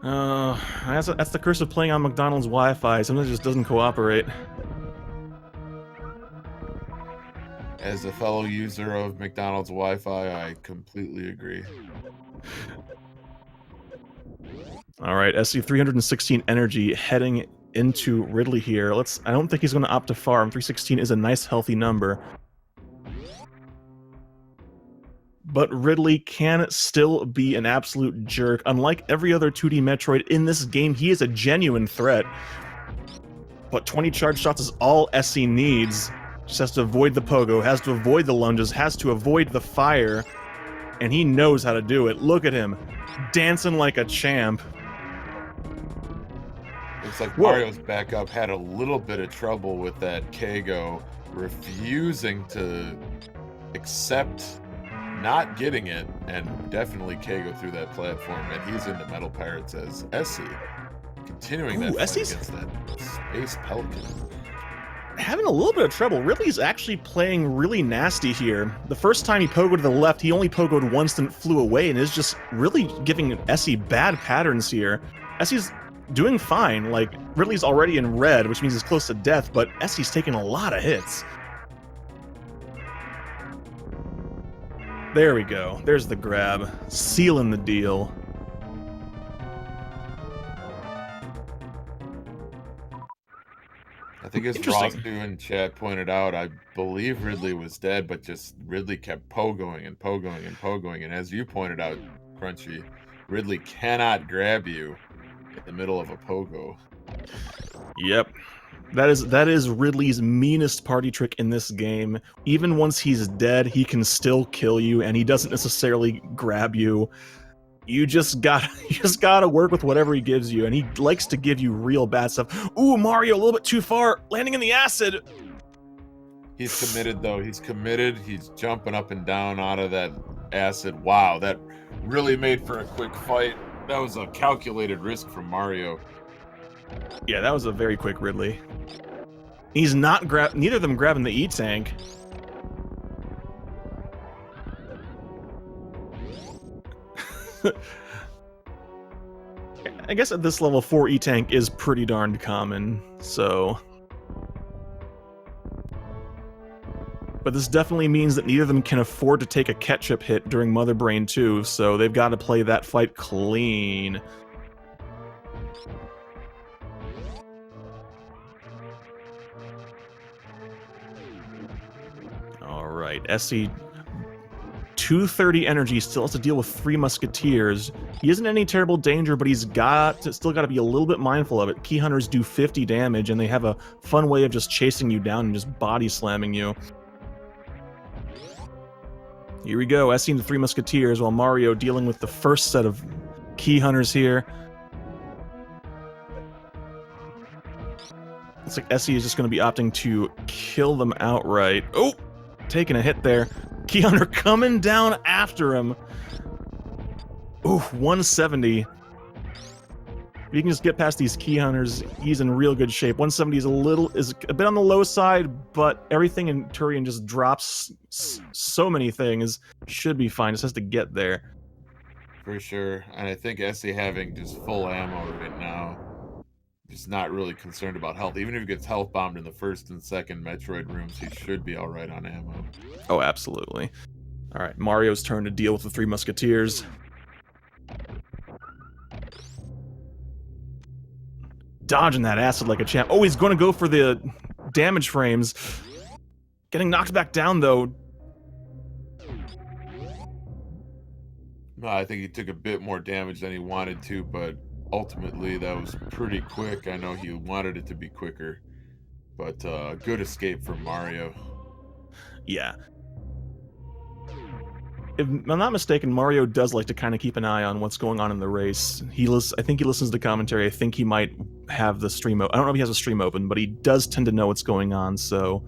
That's the curse of playing on McDonald's Wi-Fi. Sometimes it just doesn't cooperate. As a fellow user of McDonald's Wi-Fi, I completely agree. All right, Aessy 316 energy heading into Ridley here. I don't think he's going to opt to farm. 316 is a nice, healthy number. But Ridley can still be an absolute jerk. Unlike every other 2D Metroid in this game, he is a genuine threat. But 20 charge shots is all Aessy needs. Just has to avoid the pogo, has to avoid the lunges, has to avoid the fire. And he knows how to do it. Look at him, dancing like a champ. Looks like Mario's backup had a little bit of trouble with that Kago, refusing to accept not getting it, and definitely Kago through that platform, and he's into Metal Pirates as Aessy, continuing that fight against that Space Pelican. Having a little bit of trouble. Ridley's actually playing really nasty here. The first time he pogoed to the left, he only pogoed once and flew away, and is just really giving Aessy bad patterns here. Essy's doing fine. Like, Ridley's already in red, which means he's close to death, but Essy's taking a lot of hits. There we go. There's the grab. Sealing the deal. I think as Ross2 in chat pointed out, I believe Ridley was dead, but just Ridley kept pogoing and pogoing and pogoing. And as you pointed out, Crunchy, Ridley cannot grab you in the middle of a pogo. Yep. That is Ridley's meanest party trick in this game. Even once he's dead, he can still kill you, and he doesn't necessarily grab you. You just gotta work with whatever he gives you, and he likes to give you real bad stuff. Ooh, Mario, a little bit too far, landing in the acid. He's committed, though. He's committed. He's jumping up and down out of that acid. Wow, that really made for a quick fight. That was a calculated risk from Mario. Yeah, that was a very quick Ridley. He's not neither of them grabbing the E-tank. I guess at this level, 4 E-tank is pretty darned common, so... But this definitely means that neither of them can afford to take a ketchup hit during Mother Brain 2, so they've got to play that fight clean. Alright, Aessy, 230 energy, still has to deal with 3 Musketeers. He isn't in any terrible danger, but he's still got to be a little bit mindful of it. Key Hunters do 50 damage, and they have a fun way of just chasing you down and just body slamming you. Here we go, Aessy and the 3 Musketeers, while Mario dealing with the first set of Key Hunters here. Looks like Aessy is just going to be opting to kill them outright. Oh! Taking a hit there. Key Hunter coming down after him. Ooh, 170. If you can just get past these key hunters, he's in real good shape. 170 is a bit on the low side, but everything in Turian just drops so many things. Should be fine. Just has to get there. For sure. And I think Aessy having just full ammo right now, just not really concerned about health. Even if he gets health bombed in the first and second Metroid rooms, he should be all right on ammo. Oh, absolutely. All right, Mario's turn to deal with the Three Musketeers. Dodging that acid like a champ. Oh, he's going to go for the damage frames. Getting knocked back down, though. No, I think he took a bit more damage than he wanted to, but ultimately that was pretty quick. I know he wanted it to be quicker, but good escape from Mario. Yeah. If I'm not mistaken, Mario does like to kind of keep an eye on what's going on in the race. I think he listens to commentary. I think he might have the stream open. I don't know if he has a stream open, but he does tend to know what's going on, so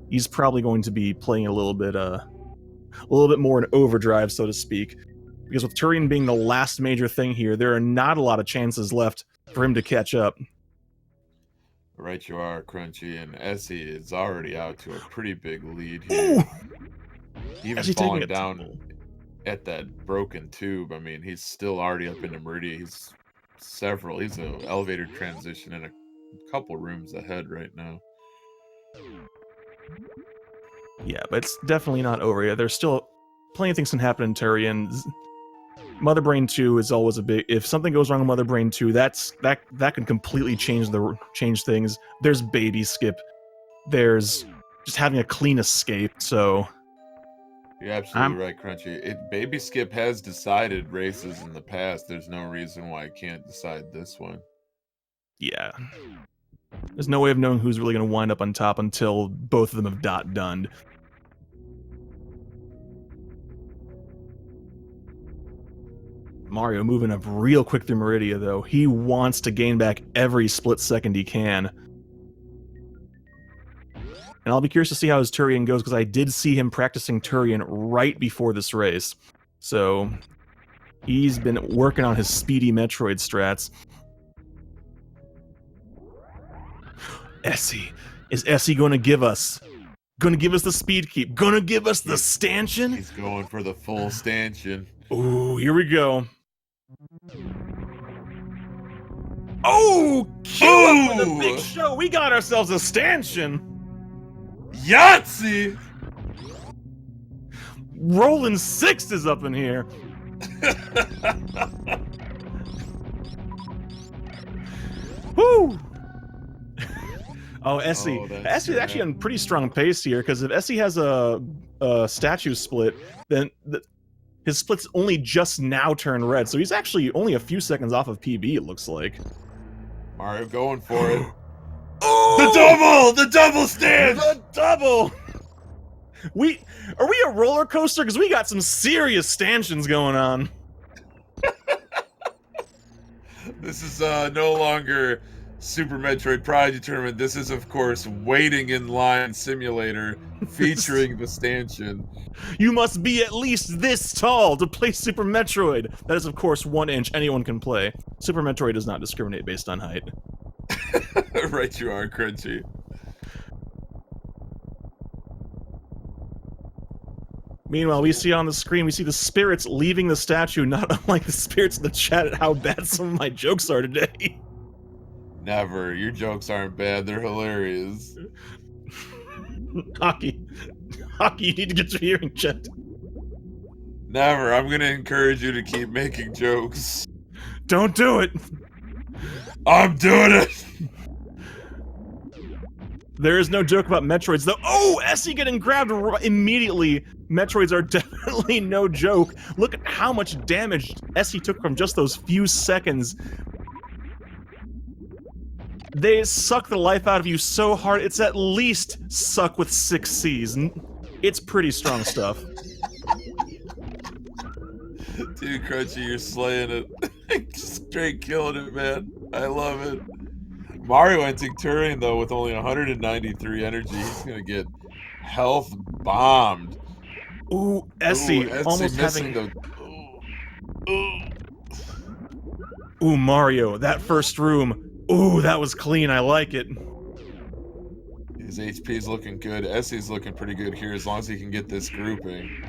he's probably going to be playing a little bit more in overdrive, so to speak. Because with Turian being the last major thing here, there are not a lot of chances left for him to catch up. Right you are, Crunchy, and Aessy is already out to a pretty big lead here. Ooh! Even falling down at that broken tube, I mean, he's still already up into Meridia. He's an elevator transition in a couple rooms ahead right now. Yeah, but it's definitely not over yet. There's still plenty of things can happen in Turian. Mother Brain 2 is always a big. If something goes wrong with Mother Brain 2, that can completely change things. There's baby skip. There's just having a clean escape. So you're absolutely right, Crunchy. Baby Skip has decided races in the past. There's no reason why it can't decide this one. Yeah. There's no way of knowing who's really going to wind up on top until both of them have done. Mario moving up real quick through Meridia, though. He wants to gain back every split second he can. And I'll be curious to see how his Turian goes, because I did see him practicing Turian right before this race. So he's been working on his speedy Metroid strats. Aessy. Is Aessy going to give us the speed keep? Going to give us the stanchion? He's going for the full stanchion. Ooh, here we go. Oh, cue up for the big show. We got ourselves a stanchion. Yahtzee! Rolling Six is up in here. Woo! Oh, Aessy. Aessy is actually on pretty strong pace here, because if Aessy has a statue split, then his split's only just now turned red, so he's actually only a few seconds off of PB, it looks like. Mario going for it. Oh! The double stand! The double! Are we a roller coaster? Because we got some serious stanchions going on. This is no longer Super Metroid Prodigy Tournament. This is, of course, Waiting in Line Simulator featuring the stanchion. You must be at least this tall to play Super Metroid. That is, of course, 1 inch. Anyone can play. Super Metroid does not discriminate based on height. Right you are, Crunchy. Meanwhile, we see on the screen, we see the spirits leaving the statue, not unlike the spirits in the chat at how bad some of my jokes are today. Never. Your jokes aren't bad. They're hilarious. Hockey, you need to get your hearing checked. Never. I'm going to encourage you to keep making jokes. Don't do it. I'm doing it. There is no joke about Metroids, though. Oh, Aessy getting grabbed immediately. Metroids are definitely no joke. Look at how much damage Aessy took from just those few seconds. They suck the life out of you so hard, it's at least suck with 6 C's. It's pretty strong stuff. Dude, Crunchy, you're slaying it. Straight killing it, man. I love it. Mario entering Turian, though, with only 193 energy. He's going to get health bombed. Ooh, Aessy almost missing having... Ooh, Mario, that first room. Ooh, that was clean. I like it. His HP's looking good. Essy's looking pretty good here as long as he can get this grouping.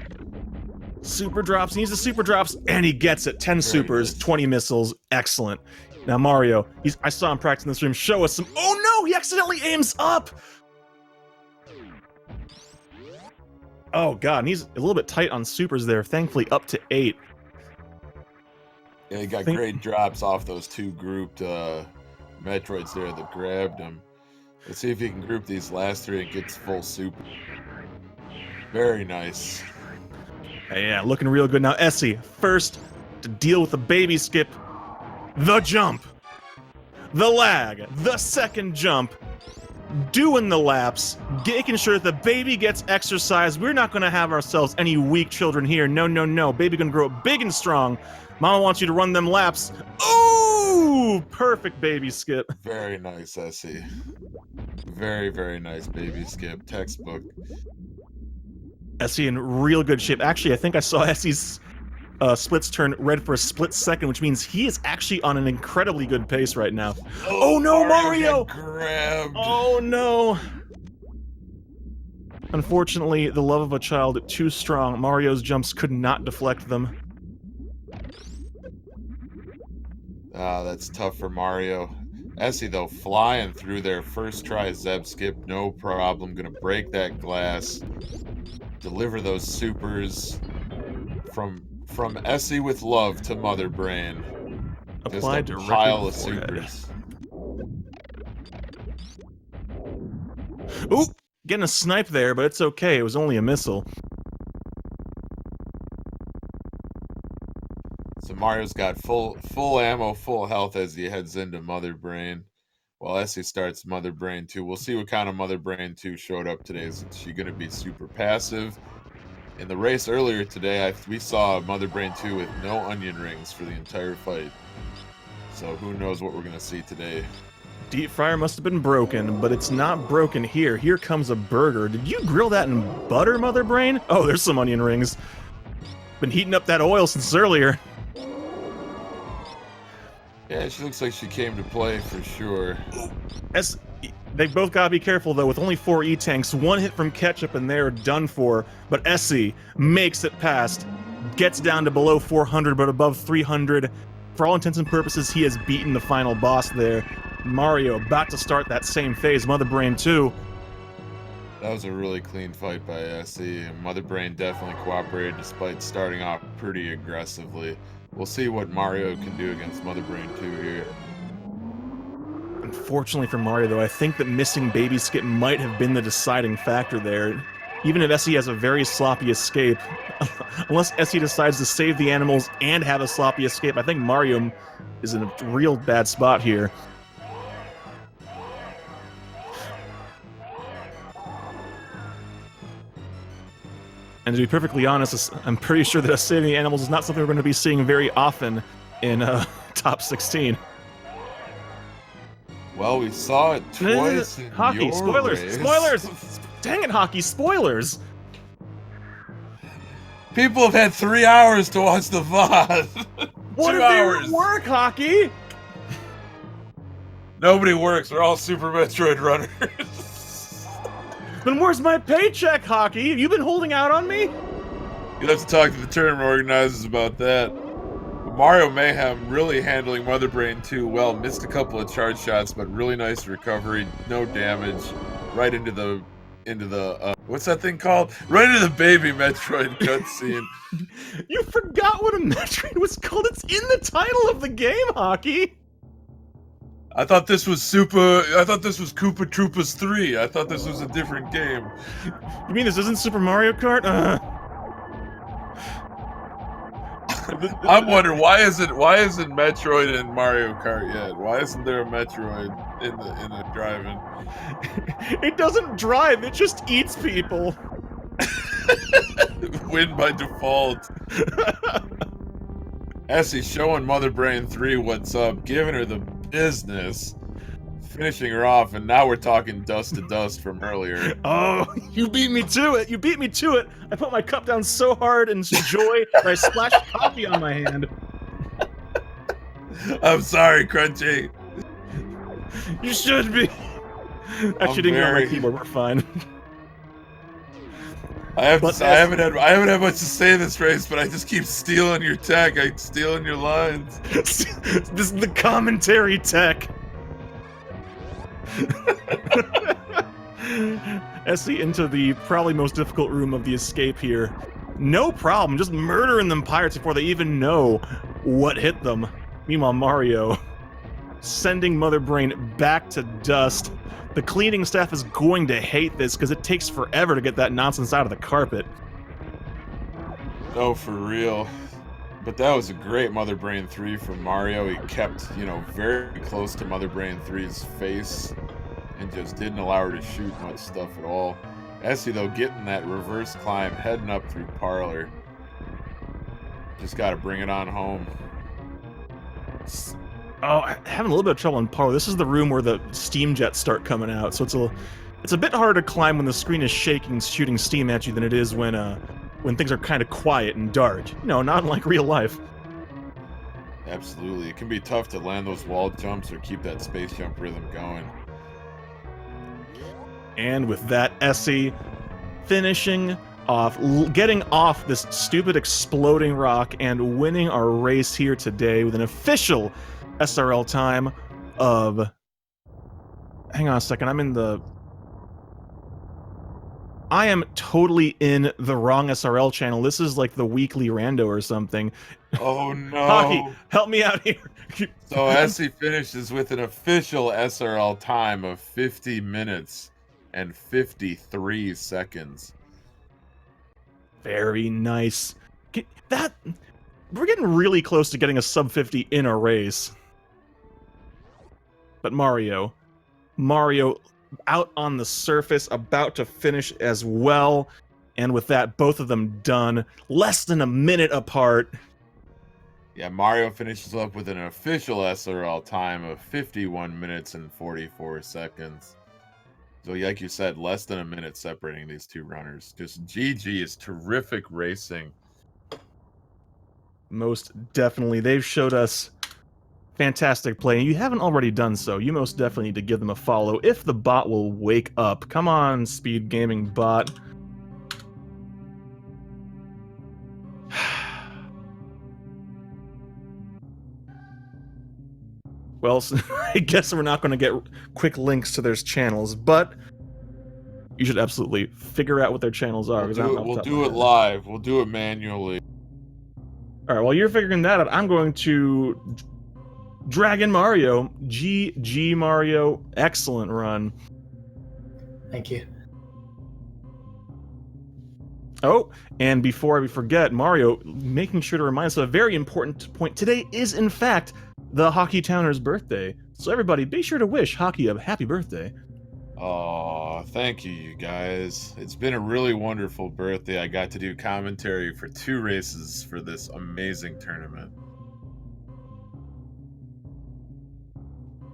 Super drops, he needs the super drops, and he gets it. 10 Very supers, nice. 20 missiles, excellent. Now Mario, I saw him practice in this room, show us some— oh no, he accidentally aims up! Oh god, and he's a little bit tight on supers there, thankfully up to 8. Yeah, he got great drops off those 2 grouped Metroids there that grabbed him. Let's see if he can group these last 3 and gets full super. Very nice. Yeah, looking real good. Now Aessy, first to deal with the baby skip, the jump, the lag, the second jump, doing the laps, making sure that the baby gets exercise. We're not going to have ourselves any weak children here. No, no, no. Baby going to grow up big and strong. Mama wants you to run them laps. Ooh, perfect baby skip. Very nice, Aessy. Very, very nice baby skip. Textbook. Aessy in real good shape. Actually, I think I saw Essy's splits turn red for a split second, which means he is actually on an incredibly good pace right now. Oh no, Mario! Grabbed. Oh no! Unfortunately, the love of a child too strong. Mario's jumps could not deflect them. Ah, that's tough for Mario. Aessy, though, flying through their first try Zeb skip, no problem. Gonna break that glass. Deliver those supers from Aessy with love to Mother Brain. Applied Just a directly pile to of the forehead. supers. Ooh! Getting a snipe there, but it's okay. It was only a missile. So Mario's got full ammo, full health as he heads into Mother Brain. While Aessy starts Mother Brain 2. We'll see what kind of Mother Brain 2 showed up today. Is she going to be super passive? In the race earlier today, we saw Mother Brain 2 with no onion rings for the entire fight. So who knows what we're going to see today. Deep fryer must have been broken, but it's not broken here. Here comes a burger. Did you grill that in butter, Mother Brain? Oh, there's some onion rings. Been heating up that oil since earlier. Yeah, she looks like she came to play for sure. They both gotta be careful though. With only 4 E-tanks, 1 hit from ketchup and they're done for. But Aessy makes it past, gets down to below 400 but above 300. For all intents and purposes, he has beaten the final boss there. Mario about to start that same phase, Mother Brain 2. That was a really clean fight by Aessy, and Mother Brain definitely cooperated despite starting off pretty aggressively. We'll see what Mario can do against Mother Brain 2 here. Unfortunately for Mario, though, I think that missing Baby Skip might have been the deciding factor there. Even if Aessy has a very sloppy escape, unless Aessy decides to save the animals and have a sloppy escape, I think Mario is in a real bad spot here. And to be perfectly honest, I'm pretty sure that us saving the animals is not something we're going to be seeing very often in top 16. Well, we saw it twice in Hockey, your spoilers, race. spoilers! Dang it, Hockey, spoilers! People have had 3 hours to watch the VOD. What 2 if they hours. work, Hockey? Nobody works. We're all Super Metroid runners. Then where's my paycheck, Hockey? Have you been holding out on me? You'll have to talk to the tournament organizers about that. MarioMayhem really handling Mother Brain 2 well. Missed a couple of charge shots, but really nice recovery. No damage. Right into the what's that thing called? Right into the baby Metroid cutscene. You forgot what a Metroid was called. It's in the title of the game, Hockey. I thought this was Koopa Troopas 3. I thought this was a different game. You mean this isn't Super Mario Kart? I'm wondering why isn't Metroid in Mario Kart yet? Why isn't there a Metroid in the driving? It doesn't drive, it just eats people. Win by default. Aessy showing Mother Brain 3 what's up, giving her the business, finishing her off, and now we're talking dust to dust from earlier. Oh, you beat me to it! You beat me to it! I put my cup down so hard in joy that I splashed coffee on my hand. I'm sorry, Crunchy. You should be. Actually, didn't get on my keyboard. We're fine. I haven't had much to say in this race, but I just keep stealing your tech. I'm stealing your lines. This is the commentary tech. Aessy into the probably most difficult room of the escape here. No problem, just murdering them pirates before they even know what hit them. Meanwhile, Mario sending Mother Brain back to dust. The cleaning staff is going to hate this because it takes forever to get that nonsense out of the carpet. Oh, for real. But that was a great Mother Brain 3 from Mario. He kept, very close to Mother Brain 3's face and just didn't allow her to shoot much stuff at all. Aessy, though, getting that reverse climb, heading up through Parlor. Just got to bring it on home. Oh, having a little bit of trouble in Parlor. This is the room where the steam jets start coming out, so it's a bit harder to climb when the screen is shaking, shooting steam at you than it is when things are kind of quiet and dark. Not like real life. Absolutely. It can be tough to land those wall jumps or keep that space jump rhythm going. And with that, Aessy finishing off, getting off this stupid exploding rock and winning our race here today with an official SRL time of... Hang on a second, I am totally in the wrong SRL channel. This is like the weekly rando or something. Oh no. Hockey, help me out here. So Aessy finishes with an official SRL time of 50 minutes and 53 seconds. Very nice. We're getting really close to getting a sub 50 in a race. But Mario out on the surface, about to finish as well. And with that, both of them done. Less than a minute apart. Yeah, Mario finishes up with an official SRL time of 51 minutes and 44 seconds. So like you said, less than a minute separating these two runners. Just GG is terrific racing. Most definitely. They've showed us fantastic play, and you haven't already done so. You most definitely need to give them a follow if the bot will wake up. Come on, Speed Gaming bot. Well, I guess we're not going to get quick links to their channels, but you should absolutely figure out what their channels are. We'll do it live. We'll do it manually. All right, while you're figuring that out, I'm going to drag in Mario. GG Mario, excellent run. Thank you. Oh, and before we forget, Mario, making sure to remind us of a very important point. Today is, in fact, the Hockey Towner's birthday. So everybody, be sure to wish Hockey a happy birthday. Oh, thank you, you guys. It's been a really wonderful birthday. I got to do commentary for 2 races for this amazing tournament.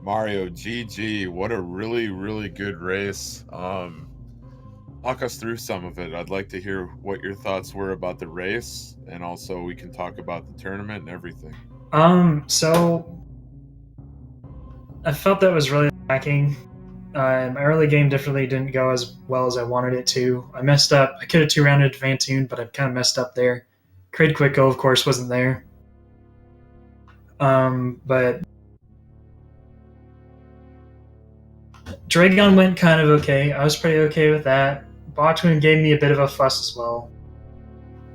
Mario, GG, what a really, really good race. Walk us through some of it. I'd like to hear what your thoughts were about the race, and also we can talk about the tournament and everything. So I felt that was really lacking. My early game definitely didn't go as well as I wanted it to. I messed up. I could have 2-rounded Vantoon, but I kind of messed up there. Craig Quick Go, of course, wasn't there. But Dragon went kind of okay. I was pretty okay with that. Botwin gave me a bit of a fuss as well.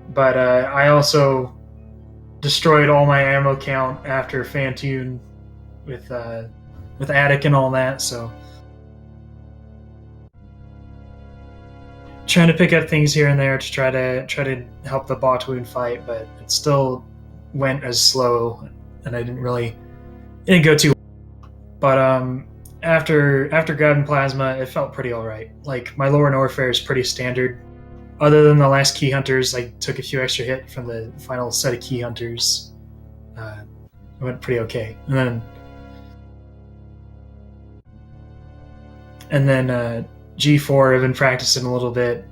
But I also destroyed all my ammo count after Vantoon with Attic and all that, so trying to pick up things here and there to try to help the Botwoon fight, but it still went as slow, and it didn't go too well. But after grabbing Plasma, it felt pretty alright. Like, my lower Norfair is pretty standard. Other than the last Key Hunters, I took a few extra hit from the final set of Key Hunters. It went pretty okay. And then G4, I've been practicing a little bit.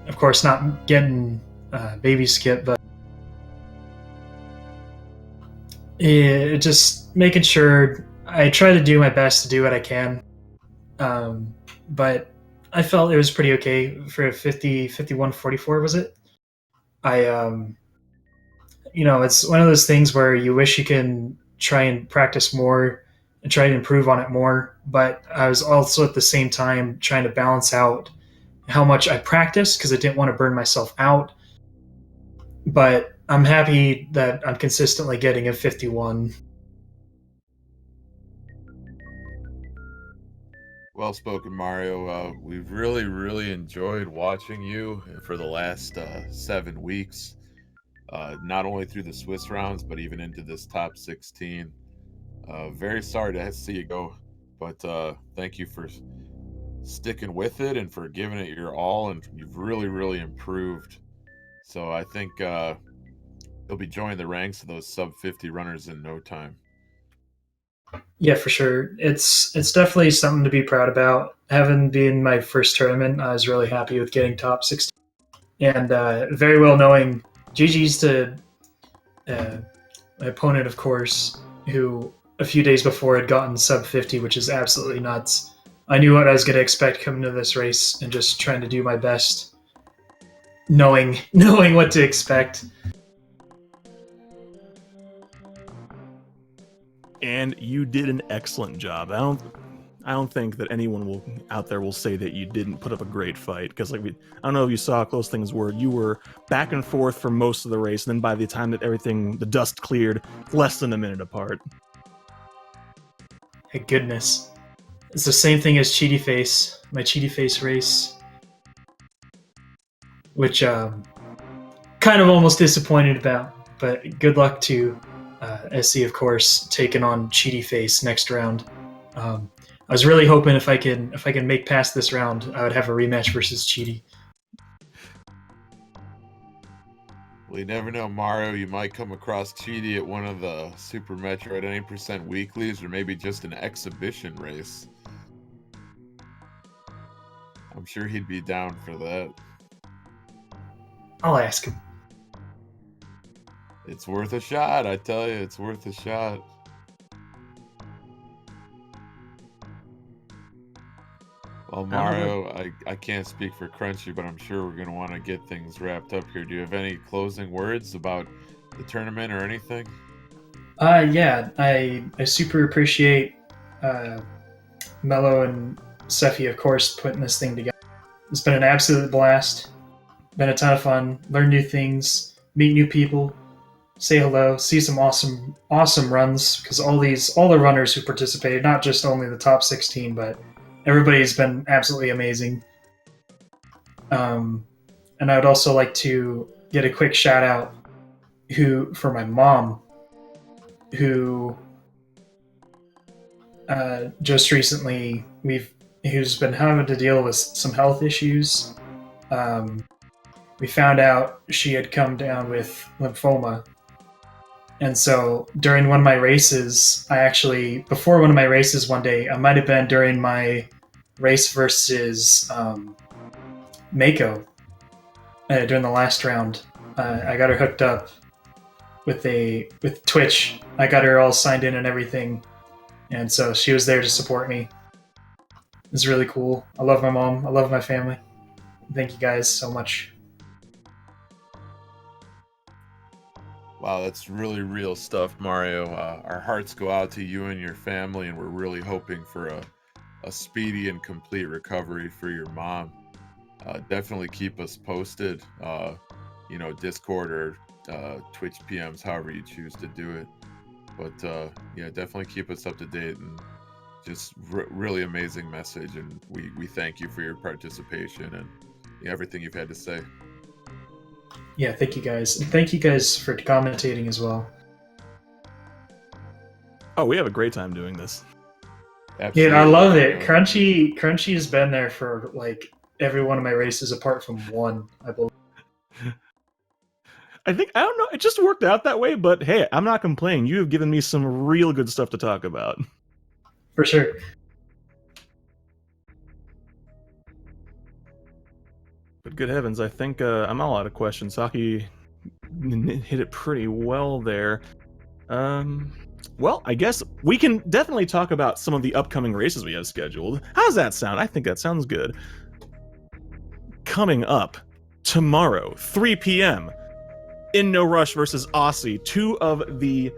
Of course, not getting baby skip, but just making sure I try to do my best to do what I can. But I felt it was pretty okay for 50, 51, 44, was it? I, it's one of those things where you wish you can try and practice more and try to improve on it more. But I was also at the same time trying to balance out how much I practiced because I didn't want to burn myself out. But I'm happy that I'm consistently getting a 51. Well spoken, Mario. We've really enjoyed watching you for the last 7 weeks. Not only through the Swiss rounds, but even into this top 16. Very sorry to see you go, but thank you for sticking with it and for giving it your all, and you've really improved. So I think you'll be joining the ranks of those sub 50 runners in no time. Yeah, for sure. It's definitely something to be proud about. Having been my first tournament, I was really happy with getting top 16, and very well knowing GG's to my opponent, of course, who a few days before had gotten sub 50, which is absolutely nuts. I knew what I was going to expect coming to this race, and just trying to do my best, knowing what to expect. And you did an excellent job. I don't think that anyone out there will say that you didn't put up a great fight, because I don't know if you saw how close things were. You were back and forth for most of the race, and then by the time that the dust cleared, less than a minute apart. Hey, goodness. It's the same thing as Cheaty Face, my Cheaty Face race, which kind of almost disappointed about. But good luck to Aessy, of course, taking on Cheaty Face next round. I was really hoping if I can make past this round, I would have a rematch versus Cheaty. Well, you never know, Mario. You might come across Cheaty at one of the Super Metroid any percent weeklies, or maybe just an exhibition race. I'm sure he'd be down for that. I'll ask him. It's worth a shot, I tell you. It's worth a shot. Well, Mario, I can't speak for Crunchy, but I'm sure we're going to want to get things wrapped up here. Do you have any closing words about the tournament or anything? Yeah, I super appreciate Mello and Sephi, of course, putting this thing together. It's been an absolute blast. Been a ton of fun. Learn new things, meet new people, say hello, see some awesome runs, because all the runners who participated, not just only the top 16, but everybody's been absolutely amazing. And I would also like to get a quick shout out for my mom, who just recently who's been having to deal with some health issues. We found out she had come down with lymphoma. And so during one of my races, before one of my races one day, I might have been during my race versus Mako, during the last round. I got her hooked up with Twitch. I got her all signed in and everything. And so she was there to support me. It's really cool. I love my mom. I love my family. Thank you guys so much. Wow, that's really real stuff, Mario. Our hearts go out to you and your family, and we're really hoping for a speedy and complete recovery for your mom. Definitely keep us posted, Discord or Twitch PMs, however you choose to do it. But definitely keep us up to date, and just really amazing message. And we thank you for your participation and everything you've had to say. Yeah, thank you guys. And thank you guys for commentating as well. Oh, we have a great time doing this. Absolutely. Dude, I love it. Crunchy has been there for like every one of my races apart from one, I believe. I don't know, it just worked out that way, but hey, I'm not complaining. You have given me some real good stuff to talk about. For sure. But good heavens, I think I'm all out of questions. Saki hit it pretty well there. Well, I guess we can definitely talk about some of the upcoming races we have scheduled. How's that sound? I think that sounds good. Coming up tomorrow, 3 p.m. in No Rush versus Aessy, two of the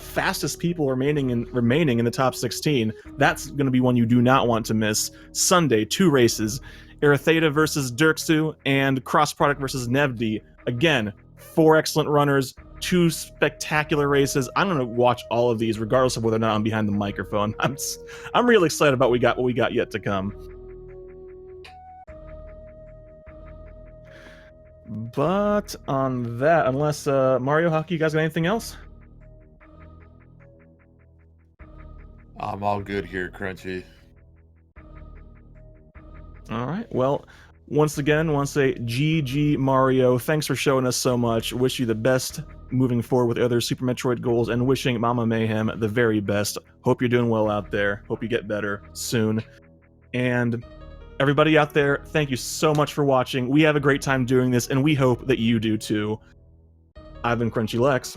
fastest people remaining in the top 16. That's going to be one you do not want to miss. Sunday, 2 races: Iritheta versus Dirksu and Cross Product versus Nevdi. Again, 4 excellent runners, 2 spectacular races. I'm going to watch all of these, regardless of whether or not I'm behind the microphone. I'm really excited about what we got yet to come. But on that, unless Mario Hockey, you guys got anything else? I'm all good here, Crunchy. All right. Well, once again, want to say GG Mario. Thanks for showing us so much. Wish you the best moving forward with other Super Metroid goals, and wishing Mama Mayhem the very best. Hope you're doing well out there. Hope you get better soon. And everybody out there, thank you so much for watching. We have a great time doing this, and we hope that you do too. I've been Crunchy Lex.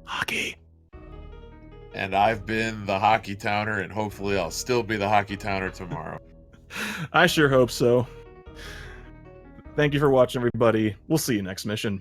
Hockey. And I've been the Hockey Towner, and hopefully I'll still be the Hockey Towner tomorrow. I sure hope so. Thank you for watching, everybody. We'll see you next mission.